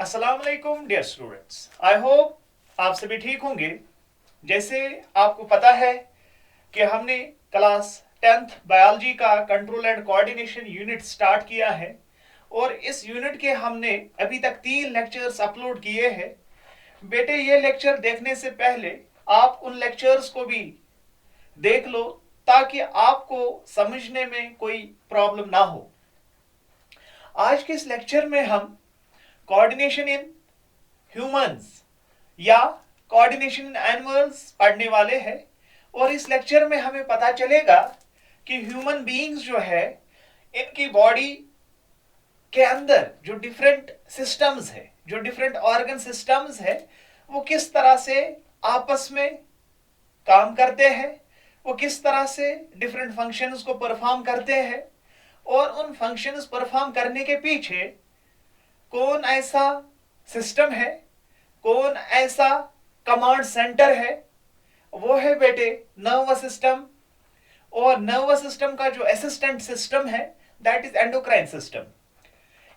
अस्सलाम वालेकुम dear students. I hope आप सभी ठीक होंगे। जैसे आपको पता है कि हमने क्लास 10th बायोलॉजी का control and coordination unit start किया है और इस यूनिट के हमने अभी तक 3 लेक्चर्स अपलोड किए हैं। बेटे, ये लेक्चर देखने से पहले आप उन लेक्चर्स को भी देख लो ताकि आपको समझने में कोई प्रॉब्लम ना हो। आज के इस लेक्चर में हम कोऑर्डिनेशन इन ह्यूमंस या कोऑर्डिनेशन इन एनिमल्स पढ़ने वाले हैं और इस लेक्चर में हमें पता चलेगा कि ह्यूमन बीइंग्स जो है इनकी बॉडी के अंदर जो डिफरेंट सिस्टम्स है, जो डिफरेंट ऑर्गन सिस्टम्स है, वो किस तरह से आपस में काम करते हैं, वो किस तरह से डिफरेंट फंक्शंस को परफॉर्म करते हैं और उन फंक्शंस परफॉर्म करने के पीछे कौन ऐसा सिस्टम है, कौन ऐसा कमांड सेंटर है। वो है बेटे नर्वस सिस्टम, और नर्वस सिस्टम का जो असिस्टेंट सिस्टम है दैट इज एंडोक्राइन सिस्टम।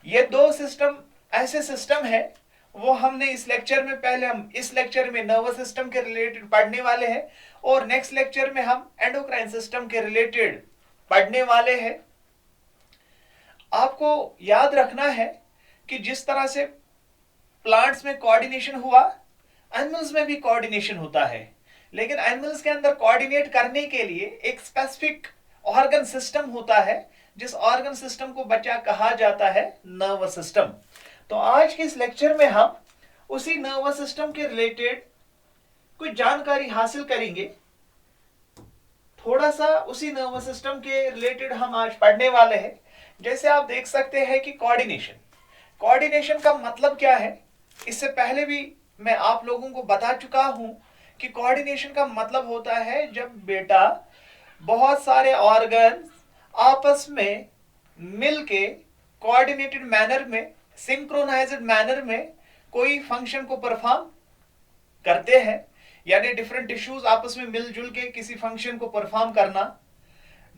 ये दो सिस्टम ऐसे सिस्टम है, वो हमने इस लेक्चर में पहले हम इस लेक्चर में नर्वस सिस्टम के रिलेटेड पढ़ने वाले हैं और नेक्स्ट लेक्चर में हम एंडोक्राइन सिस्टम के रिलेटेड पढ़ने वाले हैं। आपको याद रखना है कि जिस तरह से प्लांट्स में कोऑर्डिनेशन हुआ, एनिमल्स में भी कोऑर्डिनेशन होता है, लेकिन एनिमल्स के अंदर कोऑर्डिनेट करने के लिए एक स्पेसिफिक ऑर्गन सिस्टम होता है, जिस ऑर्गन सिस्टम को बच्चा कहा जाता है नर्वस सिस्टम। तो आज के इस लेक्चर में हम उसी नर्वस सिस्टम के रिलेटेड कुछ जानकारी हासिल करेंगे। थोड़ा सा उसी नर्वस सिस्टम के रिलेटेड हम आज पढ़ने वाले हैं। जैसे आप देख सकते हैं कि कोऑर्डिनेशन का मतलब क्या है, इससे पहले भी मैं आप लोगों को बता चुका हूं कि कोऑर्डिनेशन का मतलब होता है जब बेटा बहुत सारे ऑर्गन आपस में मिलके कोऑर्डिनेटेड मैनर में, सिंक्रोनाइज्ड मैनर में कोई फंक्शन को परफॉर्म करते हैं, यानी डिफरेंट टिश्यूज आपस में मिलजुल के किसी फंक्शन को परफॉर्म करना,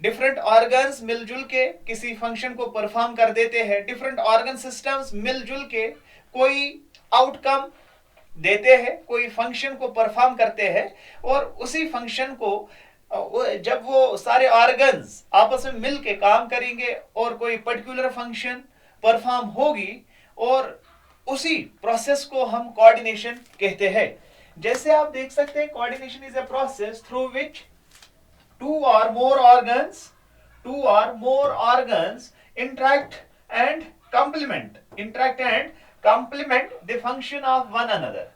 डिफरेंट ऑर्गन्स मिलजुल के किसी फंक्शन को परफॉर्म कर देते हैं, डिफरेंट ऑर्गन सिस्टम्स मिलजुल के कोई आउटकम देते हैं, कोई फंक्शन को परफॉर्म करते हैं और उसी फंक्शन को जब वो सारे ऑर्गन्स आपस में मिल के काम करेंगे और कोई पर्टिकुलर फंक्शन परफॉर्म होगी और उसी प्रोसेस को हम कोऑर्डिनेशन कहते हैं। जैसे आप देख सकते हैं coordination is a process through which two or more organs interact and complement the function of one another.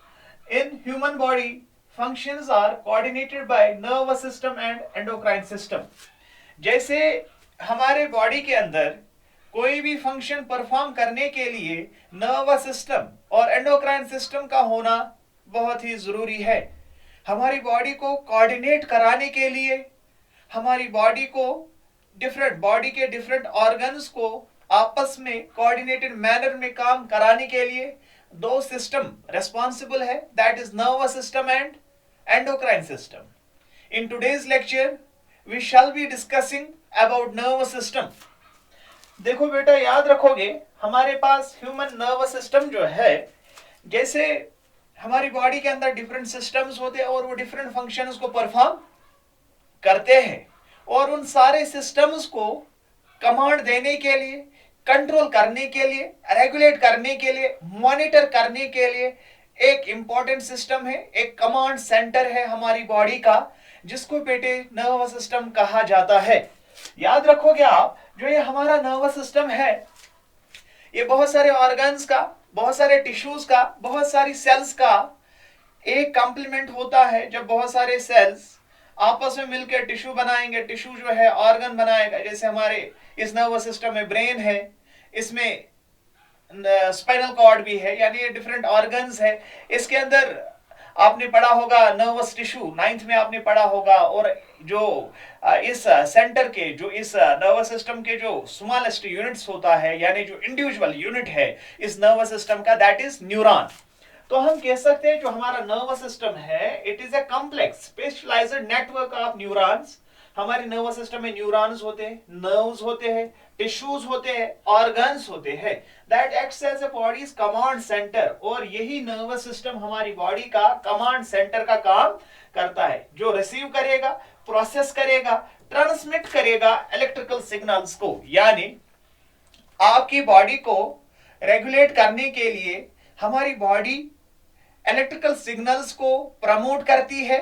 In human body, functions are coordinated by nervous system and endocrine system. जैसे हमारे body के अंदर कोई भी function perform करने के लिए nervous system और एंडोक्राइन सिस्टम का होना बहुत ही जरूरी है। हमारी बॉडी को कोऑर्डिनेट कराने के लिए, हमारी बॉडी के डिफरेंट ऑर्गन्स को आपस में कोऑर्डिनेटेड मैनर में काम कराने के लिए दो सिस्टम रेस्पॉन्सिबल है, that is nervous system and endocrine system. In today's lecture we shall be discussing about nervous system. देखो बेटा, याद रखोगे हमारे पास ह्यूमन नर्वस सिस्टम जो है, जैसे हमारी बॉडी के अंदर डिफरेंट सिस्टम्स होते हैं और वो डिफरेंट फंक्शंस को परफॉर्म करते हैं और उन सारे सिस्टम्स को कमांड देने के लिए, कंट्रोल करने के लिए, रेगुलेट करने के लिए, मॉनिटर करने के लिए एक इंपॉर्टेंट सिस्टम है, एक कमांड सेंटर है हमारी बॉडी का, जिसको बेटे नर्वस सिस्टम कहा जाता है। याद रखोगे आप, जो ये हमारा नर्वस सिस्टम है, ये बहुत सारे ऑर्गन्स का, बहुत सारे टिश्यूज का, बहुत सारी सेल्स का एक कॉम्प्लीमेंट होता है। जब बहुत सारे सेल्स आपस में मिलकर टिश्यू बनाएंगे, टिश्यू जो है ऑर्गन बनाएगा। जैसे हमारे इस नर्वस सिस्टम में ब्रेन है, इसमें स्पाइनल कॉर्ड भी है, यानी ये डिफरेंट ऑर्गन्स है। इसके अंदर आपने पढ़ा होगा नर्वस टिश्यू, 9th में आपने पढ़ा होगा। और जो इस सेंटर के, जो इस नर्वस सिस्टम के जो स्मॉलेस्ट यूनिट्स होता है, यानी जो इंडिविजुअल यूनिट है इस नर्वस सिस्टम का, दैट इज न्यूरॉन। तो हम कह सकते हैं जो हमारा नर्वस सिस्टम है, it is a complex specialised network of neurons. हमारे नर्वस सिस्टम में न्यूरॉन्स होते हैं, नर्व्स होते हैं, टिश्यूज होते हैं, ऑर्गन्स होते हैं, that acts as a body's command centre. और यही नर्वस सिस्टम हमारी बॉडी का कमांड सेंटर का काम करता है, जो रिसीव करेगा, प्रोसेस करेगा, ट्रांसमिट करेगा इलेक्ट्रिकल सिग्नल्स को। यानी आपकी बॉडी को रेगुलेट करने के लिए हमारी बॉडी इलेक्ट्रिकल सिग्नल्स को प्रमोट करती है,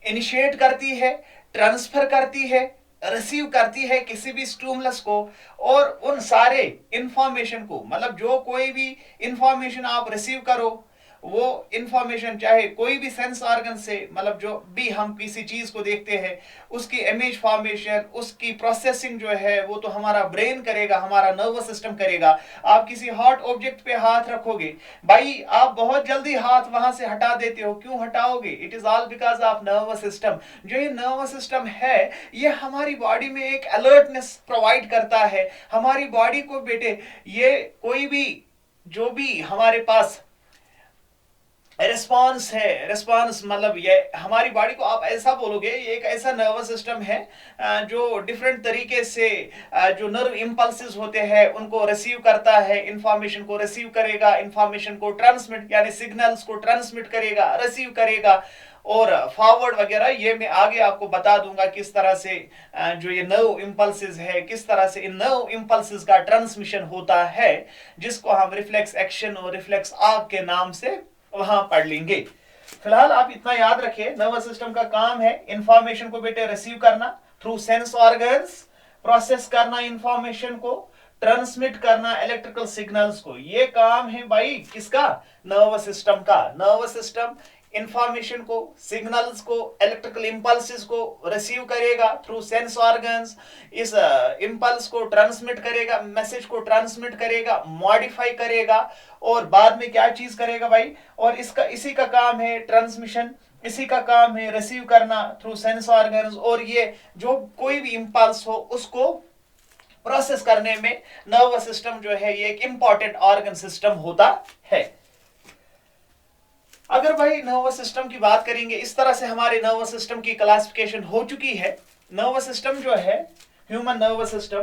इनिशिएट करती है, ट्रांसफर करती है, रिसीव करती है किसी भी स्टिमुलस को, और उन सारे इंफॉर्मेशन को, मतलब जो कोई भी इंफॉर्मेशन आप रिसीव करो, वो इंफॉर्मेशन चाहे कोई भी सेंस ऑर्गन से, मतलब जो भी हम किसी चीज को देखते हैं, उसकी इमेज फॉर्मेशन, उसकी प्रोसेसिंग जो है वो तो हमारा ब्रेन करेगा, हमारा नर्वस सिस्टम करेगा। आप किसी हॉट ऑब्जेक्ट पे हाथ रखोगे, भाई आप बहुत जल्दी हाथ वहां से हटा देते हो, क्यों हटाओगे? It is all because of nervous system. जो ये नर्वस सिस्टम है, ये हमारी बॉडी में एक अलर्टनेस प्रोवाइड करता है हमारी बॉडी को। बेटे ये कोई भी जो भी हमारे पास रिस्पॉन्स है, रिस्पॉन्स मतलब ये हमारी बॉडी को आप ऐसा बोलोगे, ये एक ऐसा नर्वस सिस्टम है जो डिफरेंट तरीके से जो नर्व इंपल्सेस होते हैं उनको रिसीव करता है, इंफॉर्मेशन को रिसीव करेगा, इंफॉर्मेशन को ट्रांसमिट यानी सिग्नल्स को ट्रांसमिट करेगा, रिसीव करेगा और फॉरवर्ड वगैरह। ये मैं आगे आपको बता दूंगा किस तरह से जो ये नर्व इंपल्सेस है, किस तरह से इन नर्व इंपल्सेस का ट्रांसमिशन होता है, जिसको हम रिफ्लेक्स एक्शन और रिफ्लेक्स आर्क के नाम से वहां पढ़ लेंगे। फिलहाल आप इतना याद रखिए, नर्वस सिस्टम का काम है इंफॉर्मेशन को बेटे रिसीव करना थ्रू सेंस ऑर्गन्स, प्रोसेस करना इंफॉर्मेशन को, ट्रांसमिट करना इलेक्ट्रिकल सिग्नल्स को। ये काम है भाई किसका? नर्वस सिस्टम का। नर्वस सिस्टम इंफॉर्मेशन को, सिग्नल्स को, इलेक्ट्रिकल इंपल्सेस को रिसीव करेगा थ्रू सेंस ऑर्गन्स, इस इंपल्स को ट्रांसमिट करेगा, मैसेज को ट्रांसमिट करेगा, मॉडिफाई करेगा, और बाद में क्या चीज करेगा भाई? और इसका इसी का काम है ट्रांसमिशन, इसी का काम है रिसीव करना थ्रू सेंस ऑर्गन्स, और ये जो कोई भी इंपल्स हो उसको प्रोसेस करने में नर्वस सिस्टम जो है ये एक इंपॉर्टेंट ऑर्गन सिस्टम होता है। अगर भाई नर्वस सिस्टम की बात करेंगे, इस तरह से हमारे नर्वस सिस्टम की क्लासिफिकेशन हो चुकी है। नर्वस सिस्टम जो है, ह्यूमन नर्वस सिस्टम,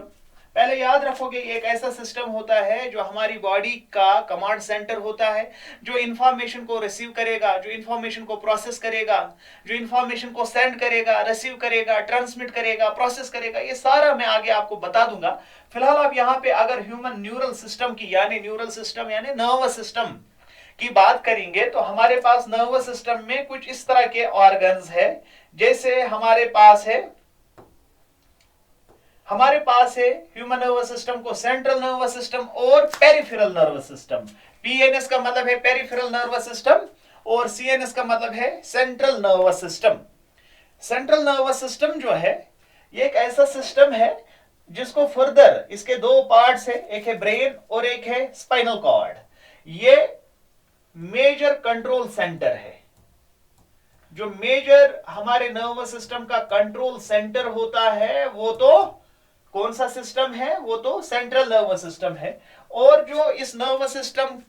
पहले याद रखोगे एक ऐसा सिस्टम होता है जो हमारी बॉडी का कमांड सेंटर होता है, जो इंफॉर्मेशन को रिसीव करेगा, जो इंफॉर्मेशन को प्रोसेस करेगा, जो इंफॉर्मेशन को सेंड करेगा, रिसीव करेगा, ट्रांसमिट करेगा, प्रोसेस करेगा। ये सारा मैं आगे आपको बता दूंगा। फिलहाल आप यहाँ पे अगर ह्यूमन न्यूरल सिस्टम की यानी न्यूरल सिस्टम यानी नर्वस सिस्टम की बात करेंगे, तो हमारे पास नर्वस सिस्टम में कुछ इस तरह के ऑर्गन्स है, जैसे हमारे पास है ह्यूमन नर्वस सिस्टम को सेंट्रल नर्वस सिस्टम और पेरिफेरल नर्वस सिस्टम। पीएनएस का मतलब है पेरिफेरल नर्वस सिस्टम और सीएनएस का मतलब है central nervous system. Central nervous system जो है ये एक ऐसा सिस्टम है जिसको फर्दर इसके दो पार्ट्स है, एक है ब्रेन और एक है स्पाइनल कॉर्ड। ये मेजर कंट्रोल सेंटर है। जो मेजर हमारे नर्वस सिस्टम का कंट्रोल सेंटर होता है वो तो कौन सा सिस्टम है? वो तो सेंट्रल नर्वस सिस्टम है। और जो इस नर्वस सिस्टम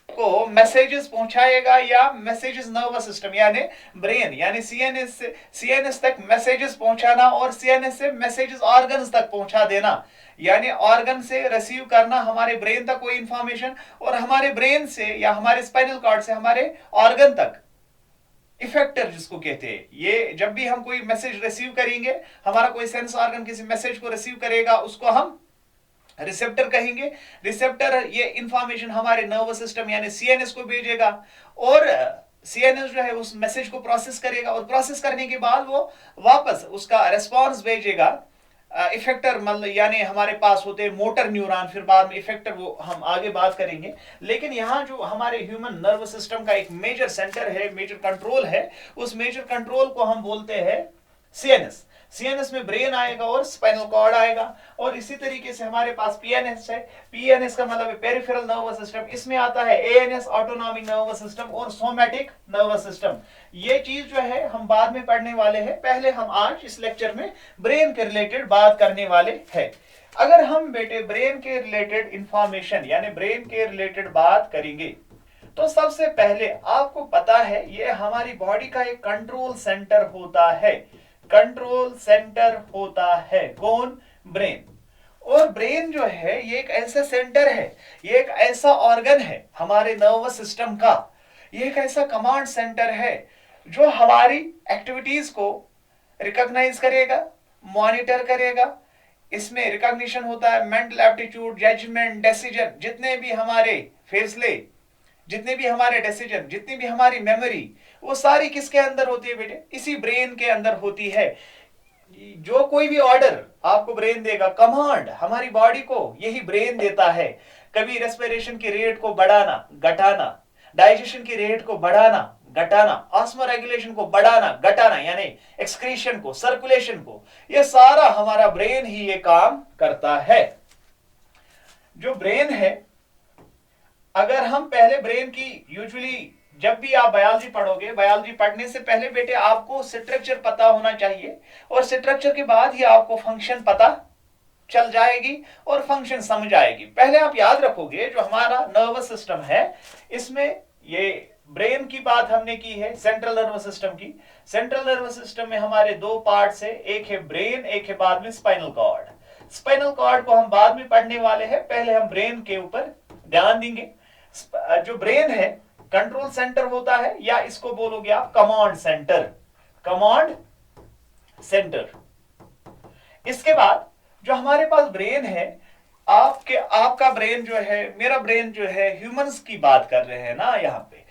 को मैसेजेस पहुंचाएगा या मैसेजेस नर्वस सिस्टम यानी ब्रेन यानी सीएनएस तक मैसेजेस पहुंचाना और सीएनएस से मैसेजेस ऑर्गन्स तक पहुंचा देना, यानी ऑर्गन से रिसीव करना हमारे ब्रेन तक कोई इंफॉर्मेशन, और हमारे ब्रेन से या हमारे स्पाइनल कॉर्ड से हमारे ऑर्गन तक इफेक्टर जिसको कहते हैं। ये जब भी हम कोई मैसेज रिसीव करेंगे, हमारा कोई सेंस ऑर्गन किसी मैसेज को रिसीव करेगा, उसको हम रिसेप्टर कहेंगे। रिसेप्टर ये इंफॉर्मेशन हमारे नर्वस सिस्टम यानी सीएनएस को भेजेगा, और सीएनएस जो है उस मैसेज को प्रोसेस करेगा, और प्रोसेस करने के बाद वो वापस उसका रिस्पॉन्स भेजेगा इफेक्टर, मतलब यानी हमारे पास होते हैं मोटर न्यूरॉन, फिर बाद में इफेक्टर, वो हम आगे बात करेंगे। लेकिन यहाँ जो हमारे ह्यूमन नर्वस सिस्टम का एक मेजर सेंटर है, मेजर कंट्रोल है, उस मेजर कंट्रोल को हम बोलते हैं सीएनएस। सीएनएस में ब्रेन आएगा और स्पाइनल कॉर्ड आएगा, और इसी तरीके से हमारे पास पीएनएस है। पीएनएस का मतलब है पेरिफेरल नर्वस सिस्टम। इसमें आता है एएनएस ऑटोनॉमिक नर्वस सिस्टम और सोमैटिक नर्वस सिस्टम। ये चीज जो है हम बाद में पढ़ने वाले हैं, पहले हम आज इस लेक्चर में ब्रेन के रिलेटेड बात करने वाले हैं। अगर हम बेटे ब्रेन के रिलेटेड इंफॉर्मेशन यानी ब्रेन के रिलेटेड बात करेंगे, तो सबसे पहले आपको पता है ये हमारी बॉडी का एक कंट्रोल सेंटर होता है। कंट्रोल सेंटर होता है। कौन? ब्रेन। और ब्रेन जो है ये एक ऐसा सेंटर है, ये एक ऐसा ऑर्गन है हमारे नर्वस सिस्टम का, ये एक ऐसा कमांड सेंटर है जो हमारी एक्टिविटीज को रिकॉग्नाइज करेगा, मॉनिटर करेगा। इसमें रिकॉग्निशन होता है, मेंटल एप्टीट्यूड, जजमेंट, डिसीजन, जितने भी हमारे फैसले, जितने भी हमारे डिसीजन, जितनी भी हमारी मेमोरी, वो सारी किसके अंदर होती है बेटे? इसी ब्रेन के अंदर होती है। जो कोई भी ऑर्डर आपको ब्रेन देगा, कमांड हमारी बॉडी को यही ब्रेन देता है। कभी रेस्पिरेशन की रेट को बढ़ाना, घटाना, डाइजेशन की रेट को बढ़ाना, घटाना, ऑस्मो रेगुलेशन को बढ़ाना, घटाना, यानी एक्सक्रीशन को, सर्कुलेशन को, ये सारा हमारा ब्रेन ही ये काम करता है। जो ब्रेन है, अगर हम पहले ब्रेन की यूजुअली जब भी आप बायोलॉजी पढ़ोगे, बायोलॉजी पढ़ने से पहले बेटे आपको स्ट्रक्चर पता होना चाहिए, और स्ट्रक्चर के बाद ही आपको फंक्शन पता चल जाएगी और फंक्शन समझ आएगी। पहले आप याद रखोगे जो हमारा नर्वस सिस्टम है, इसमें ये ब्रेन की बात हमने की है, सेंट्रल नर्वस सिस्टम की। सेंट्रल नर्वस सिस्टम में हमारे दो पार्ट्स है, एक है ब्रेन, एक है बाद में स्पाइनल कॉर्ड। स्पाइनल कॉर्ड को हम बाद में पढ़ने वाले हैं, पहले हम ब्रेन के ऊपर ध्यान देंगे। जो ब्रेन है कंट्रोल सेंटर होता है, या इसको बोलोगे आप कमांड सेंटर, कमांड सेंटर। इसके बाद जो हमारे पास ब्रेन है, आपका ब्रेन जो है, मेरा ब्रेन जो है, ह्यूमंस की बात कर रहे हैं ना यहाँ पे।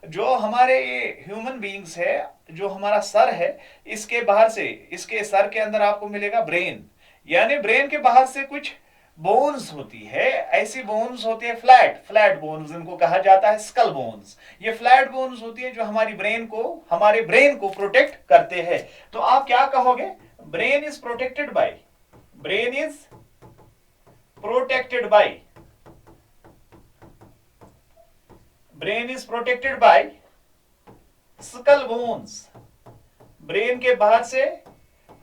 जो हमारे ये ह्यूमन बीइंग्स है, जो हमारा सर है, इसके बाहर से, इसके सर के अंदर आपको मिलेगा ब्रेन, यानी ब्रेन के बाहर से कुछ बोन्स होती है, ऐसी बोन्स होती है, फ्लैट बोन्स इनको कहा जाता है, स्कल बोन्स। ये फ्लैट बोन्स होती है जो हमारे ब्रेन को प्रोटेक्ट करते हैं। तो आप क्या कहोगे? Brain is protected by, brain is protected by, brain is protected by skull bones. Brain के बाहर से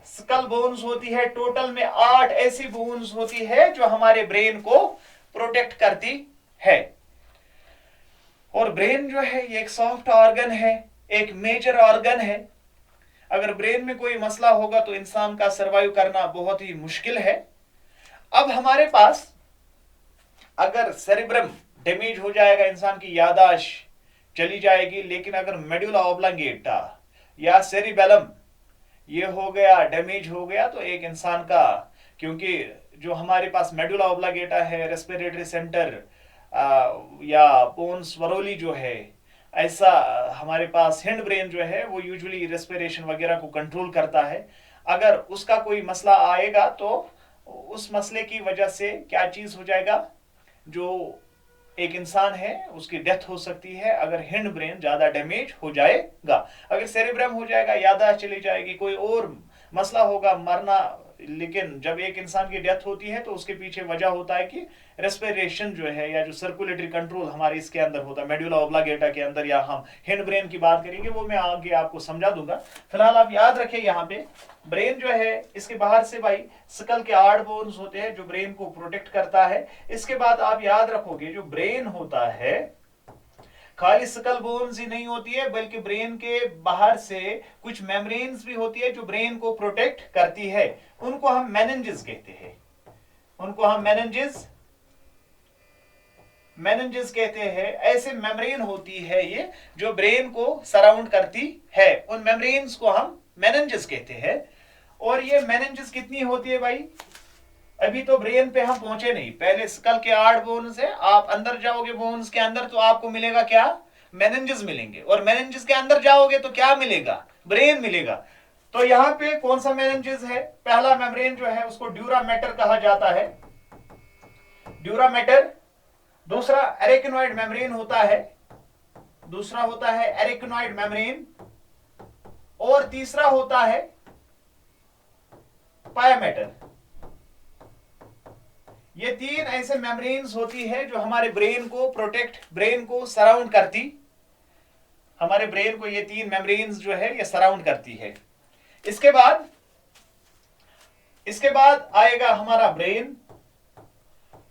स्कल बोन्स होती है, टोटल में 8 ऐसी बोन्स होती है जो हमारे ब्रेन को प्रोटेक्ट करती है। और ब्रेन जो है ये एक सॉफ्ट ऑर्गन है, एक मेजर ऑर्गन है। अगर ब्रेन में कोई मसला होगा तो इंसान का सरवाइव करना बहुत ही मुश्किल है। अब हमारे पास अगर सेरिब्रम डैमेज हो जाएगा, इंसान की यादाश्त चली जाएगी। लेकिन अगर मेडुला ऑब्लांगेटा या सेरिबेलम ये हो गया, डैमेज हो गया, तो एक इंसान का, क्योंकि जो हमारे पास मेडुला ऑब्लांगेटा है, रेस्पिरेटरी सेंटर या पोन्स वरोली जो है, ऐसा हमारे पास हिंड ब्रेन जो है वो यूजुअली रेस्पिरेशन वगैरह को कंट्रोल करता है। अगर उसका कोई मसला आएगा तो उस मसले की वजह से क्या चीज हो जाएगा, जो एक इंसान है उसकी डेथ हो सकती है अगर हिंड ब्रेन ज्यादा डैमेज हो जाएगा। अगर सेरिब्रम हो जाएगा, याददाश्त चली जाएगी, कोई और मसला होगा, मरना। लेकिन जब एक इंसान की डेथ होती है तो उसके पीछे वजह होता है कि रेस्पिरेशन जो है या जो सर्कुलेटरी कंट्रोल हमारे इसके अंदर होता है, मेडुला ऑब्लांगेटा के अंदर, या हम हिंड ब्रेन की बात करेंगे वो मैं आगे आपको समझा दूंगा। फिलहाल आप याद रखें यहाँ पे ब्रेन जो है इसके बाहर से भाई स्कल के 8 बोन्स होते हैं जो ब्रेन को प्रोटेक्ट करता है। इसके बाद आप याद रखोगे जो ब्रेन होता है खाली स्कल बोन्स ही नहीं होती है, बल्कि ब्रेन के बाहर से कुछ मेम्ब्रेन्स भी होती है जो ब्रेन को प्रोटेक्ट करती है। उनको हम मेनिंजेस कहते हैं, उनको हम मेनिंजेस कहते हैं। ऐसे मेम्ब्रेन होती है ये जो ब्रेन को सराउंड करती है, उन मेम्ब्रेन्स को हम मेनिंजेस कहते हैं। और ये मेनिंजेस कितनी होती है भाई? अभी तो ब्रेन पे हम पहुंचे नहीं, पहले स्कल के 8 बोन्स है। आप अंदर जाओगे बोन्स के अंदर तो आपको मिलेगा क्या? मेनिंजेस मिलेंगे। और मेनिंजेस के अंदर जाओगे तो क्या मिलेगा? ब्रेन मिलेगा। तो यहाँ पे कौन सा मेनिंजेस है? पहला मेम्ब्रेन जो है उसको ड्यूरा मैटर कहा जाता है, ड्यूरा मैटर। दूसरा एरेकिनॉइड मेम्ब्रेन होता है, दूसरा होता है एरेकिनॉइड मेम्ब्रेन। और तीसरा होता है पाया मैटर। ये 3 ऐसे मेम्ब्रेन्स होती है जो हमारे ब्रेन को प्रोटेक्ट, ब्रेन को सराउंड करती, हमारे ब्रेन को ये 3 मेम्ब्रेन्स जो है ये सराउंड करती है। इसके बाद आएगा हमारा ब्रेन।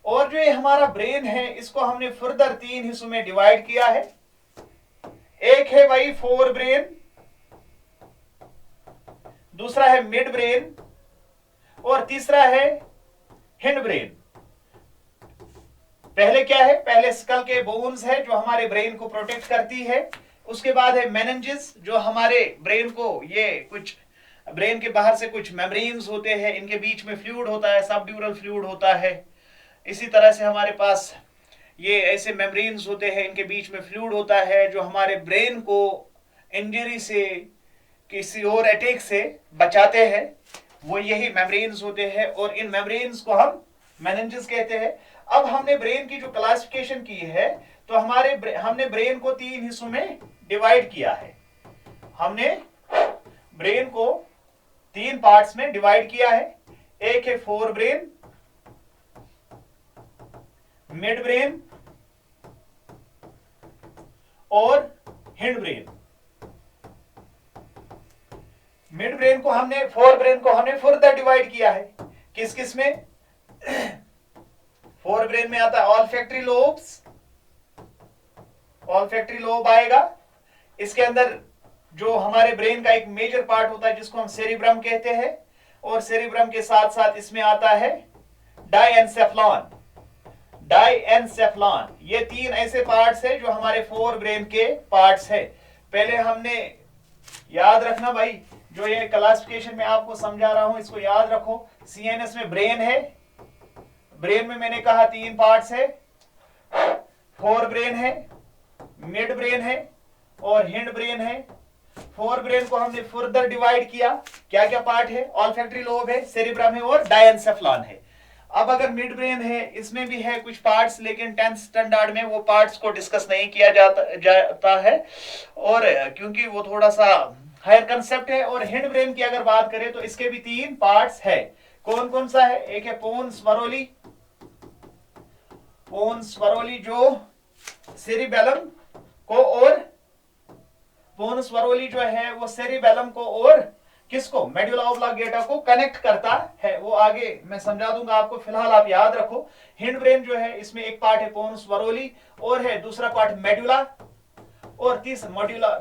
और जो ये हमारा ब्रेन है इसको हमने फर्दर 3 हिस्सों में डिवाइड किया है। एक है भाई फोर ब्रेन, दूसरा है मिड ब्रेन और तीसरा है हिंड ब्रेन। पहले क्या है, पहले स्कल के बोन्स है जो हमारे ब्रेन को प्रोटेक्ट करती है। उसके बाद है मेनिंजेस जो हमारे ब्रेन को, ये कुछ ब्रेन के बाहर से कुछ मेम्ब्रेन्स होते हैं, इनके बीच में फ्लूइड होता है, सबड्यूरल फ्लूइड होता है। इसी तरह से हमारे पास ये ऐसे मेम्ब्रेन्स होते हैं, इनके बीच में फ्लूइड होता है जो हमारे ब्रेन को इंजरी से, किसी और अटैक से बचाते हैं। वो यही मेम्ब्रेन्स होते हैं और इन मेम्ब्रेन्स को हम मेनिंजेस कहते हैं। अब हमने ब्रेन की जो क्लासिफिकेशन की है, तो हमने ब्रेन को 3 हिस्सों में डिवाइड किया है। हमने ब्रेन को 3 पार्ट्स में डिवाइड किया है। एक है फोर ब्रेन, मिड ब्रेन और हिंड ब्रेन। मिड ब्रेन को हमने, फोर ब्रेन को हमने फर्दर डिवाइड किया है। किस किस में? फोर ब्रेन में आता है ऑल्फैक्टरी लोब्स, ऑल्फैक्टरी लोब आएगा। इसके अंदर जो हमारे ब्रेन का एक मेजर पार्ट होता है जिसको हम सेरिब्रम कहते हैं, और सेरिब्रम के साथ साथ इसमें आता है डायएन्सेफ्लॉन। डायएन्सेफ्लॉन, ये 3 ऐसे पार्ट्स है जो हमारे फोर ब्रेन के पार्ट्स है। पहले हमने याद रखना भाई, जो ये क्लासिफिकेशन में आपको समझा रहा हूं इसको याद रखो। सीएनएस में ब्रेन है, ब्रेन में मैंने कहा 3 पार्ट्स है, फोर ब्रेन है, मिड ब्रेन है और हिंड ब्रेन है। फोर ब्रेन को हमने फर्दर डिवाइड किया, क्या क्या पार्ट है? ऑल्फैक्टरी लोब है, सेरिब्रम है और डायएन्सेफ्लॉन है। अब अगर मिड ब्रेन है, इसमें भी है कुछ पार्ट्स, लेकिन 10th स्टैंडर्ड में वो पार्ट्स को डिस्कस नहीं किया जाता है, और क्योंकि वो थोड़ा सा हायर कंसेप्ट है। और हिंड ब्रेन की अगर बात करें तो इसके भी 3 पार्ट्स है। कौन कौन सा है? एक है पोन्स वरोली, पोन्स वरोली जो सेरिबेलम को, और पोन्स वरोली जो है वो सेरिबेलम को और किसको? मेडुला ऑब्लांगेटा को कनेक्ट करता है। वो आगे मैं समझा दूंगा आपको, फिलहाल आप याद रखो। हिंड ब्रेन जो है इसमें एक पार्ट है पोन्स वरोली और है दूसरा पार्ट मेडुला, और तीसरा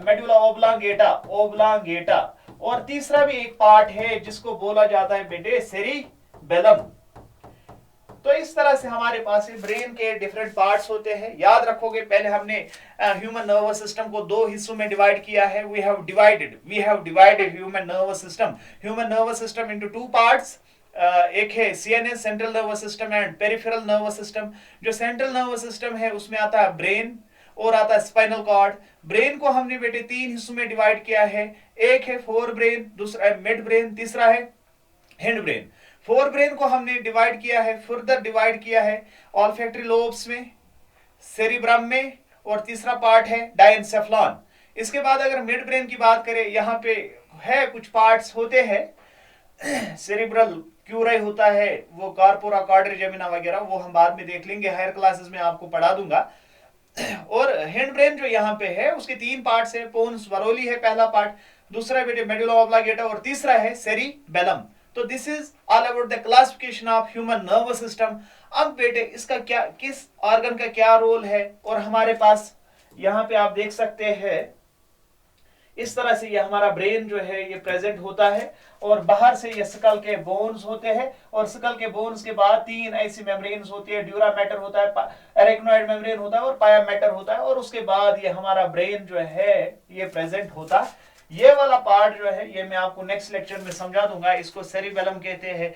मेडुला ओब्लांगेटा, और तीसरा भी एक पार्ट है जिसको बोला जाता है बेटे सेरिबेलम। तो इस तरह से हमारे पास ब्रेन के डिफरेंट पार्ट्स होते हैं। याद रखोगे, पहले हमने ह्यूमन नर्वस सिस्टम को 2 हिस्सों में डिवाइड किया है। We have divided human nervous system into 2 parts. एक है CNS, central nervous system, and peripheral nervous system. जो सेंट्रल नर्वस सिस्टम है उसमें आता है ब्रेन और आता है स्पाइनल कॉर्ड। ब्रेन को हमने बेटे 3 हिस्सों में डिवाइड किया है। एक है फोर ब्रेन, दूसरा है मिड ब्रेन, तीसरा है हिंड ब्रेन। फोर ब्रेन को हमने डिवाइड किया है, फर्दर डिवाइड किया है ऑल्फैक्टरी लोब्स में, सेरिब्रम में, और तीसरा पार्ट है डायएन्सेफ्लॉन। इसके बाद अगर मिड ब्रेन की बात करें, यहाँ पे है कुछ पार्ट्स होते हैं, सेरिब्रल क्यूराई होता है, वो कार्पोरा क्वाड्रिजेमिना वगैरह, वो हम बाद में देख लेंगे, हायर क्लासेस में आपको पढ़ा दूंगा। और हिंड ब्रेन जो यहाँ पे है उसके 3 पार्ट्स है। पोन्स वरोली है पहला पार्ट, दूसरा बेटे मेडुला ऑब्लांगेटा और तीसरा है सेरिबेलम। तो this is all about the classification of human nervous system. अब बेटे इसका क्या, किस ऑर्गन का क्या रोल है, और हमारे पास यहाँ पे आप देख सकते हैं इस तरह से ये हमारा ब्रेन जो है ये प्रेजेंट होता है, और बाहर से ये स्कल के बोन्स होते हैं, और स्कल के बोन्स के बाद 3 ऐसी मेम्ब्रेन्स होती है। ड्यूरा मैटर होता है, एरेक्नोइड मेम्ब्रेन होता है और पाया मैटर होता है, और उसके बाद ये हमारा ब्रेन जो है ये प्रेजेंट होता है। ये वाला पार्ट जो है ये मैं आपको नेक्स्ट लेक्चर में समझा दूंगा। इसको सेरिबेलम कहते हैं,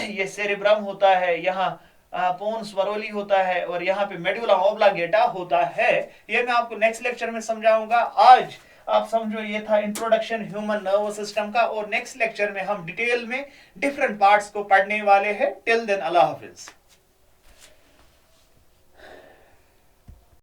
ये सेरिब्रम होता है, यहाँ पोन्स वरोली होता है, और यहाँ पे मेडुला ऑब्लांगेटा होता है। ये मैं आपको नेक्स्ट लेक्चर में समझाऊंगा। आज आप समझो ये था इंट्रोडक्शन ह्यूमन नर्वस सिस्टम का, और नेक्स्ट लेक्चर में हम डिटेल में डिफरेंट पार्ट्स को पढ़ने वाले हैं। टिल देन अल्लाह हाफिज।